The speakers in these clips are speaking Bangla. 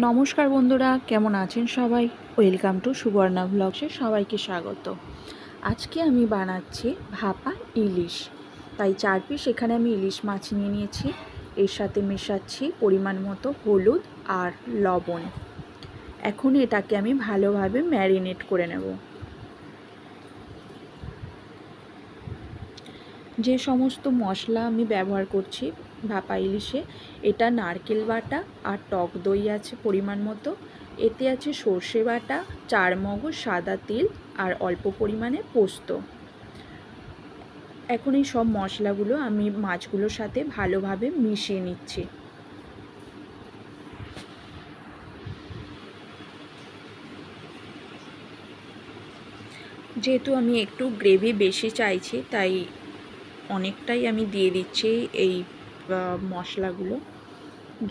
নমস্কার বন্ধুরা, কেমন আছেন সবাই? ওয়েলকাম টু সুবর্ণা ব্লগসে সবাইকে স্বাগত। আজকে আমি বানাচ্ছি ভাপা ইলিশ। তাই 4 পিস এখানে আমি ইলিশ মাছ নিয়ে নিয়েছি। এর সাথে মেশাচ্ছি পরিমাণ মতো হলুদ আর লবণ। এখন এটাকে আমি ভালোভাবে ম্যারিনেট করে নেব। যে সমস্ত মশলা আমি ব্যবহার করছি ভাপা ইলিশে, এটা নারকেল বাটা আর টক দই আছে পরিমাণ মতো, এতে আছে সর্ষে বাটা, চারমগজ, সাদা তিল আর অল্প পরিমাণে পোস্ত। এখন এই সব মশলাগুলো আমি মাছগুলোর সাথে ভালোভাবে মিশিয়ে নিচ্ছি। যেহেতু আমি একটু গ্রেভি বেশি চাইছি, তাই অনেকটাই আমি দিয়ে দিচ্ছি এই মশলাগুলো।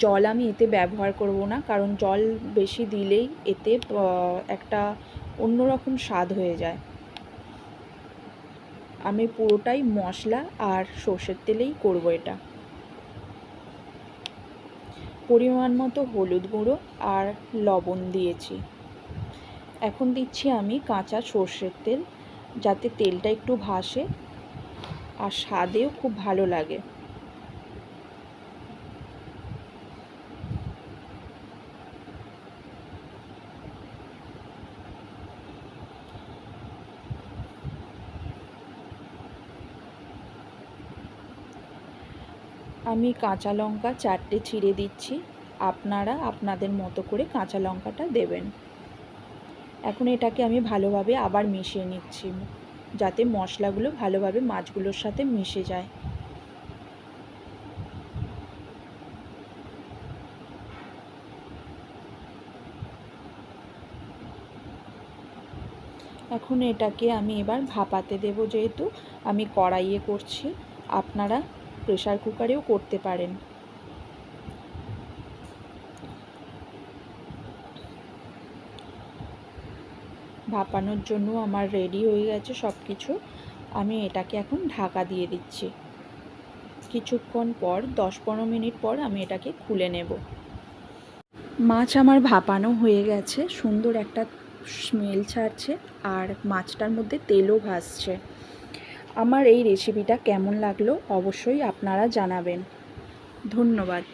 জল আমি এতে ব্যবহার করব না, কারণ জল বেশি দিলেই এতে একটা অন্যরকম স্বাদ হয়ে যায়। আমি পুরোটাই মশলা আর সর্ষের তেলেই করব এটা। পরিমাণ মতো হলুদ গুঁড়ো আর লবণ দিয়েছি। এখন দিচ্ছি আমি কাঁচা সর্ষের তেল, যাতে তেলটা একটু ভাসে আর স্বাদেও খুব ভালো লাগে। আমি কাঁচা লঙ্কা 4টে ছিঁড়ে দিচ্ছি, আপনারা আপনাদের মতো করে কাঁচা লঙ্কাটা দেবেন। এখন এটাকে আমি ভালোভাবে আবার মিশিয়ে নিচ্ছি, যাতে মশলাগুলো ভালোভাবে মাছগুলোর সাথে মিশে যায়। এখন এটাকে আমি এবার ভাপাতে দেব। যেহেতু আমি কড়াইয়ে করছি, আপনারা প্রেসার কুকারেও করতে পারেন। ভাপানোর জন্য আমার রেডি হয়ে গেছে সব কিছু। আমি এটাকে এখন ঢাকা দিয়ে দিচ্ছি। কিছুক্ষণ পর 10-15 মিনিট পর আমি এটাকে খুলে নেব। মাছ আমার ভাপানো হয়ে গেছে, সুন্দর একটা স্মেল ছাড়ছে আর মাছটার মধ্যে তেলও ভাসছে। আমার এই রেসিপিটা কেমন লাগলো অবশ্যই আপনারা জানাবেন। ধন্যবাদ।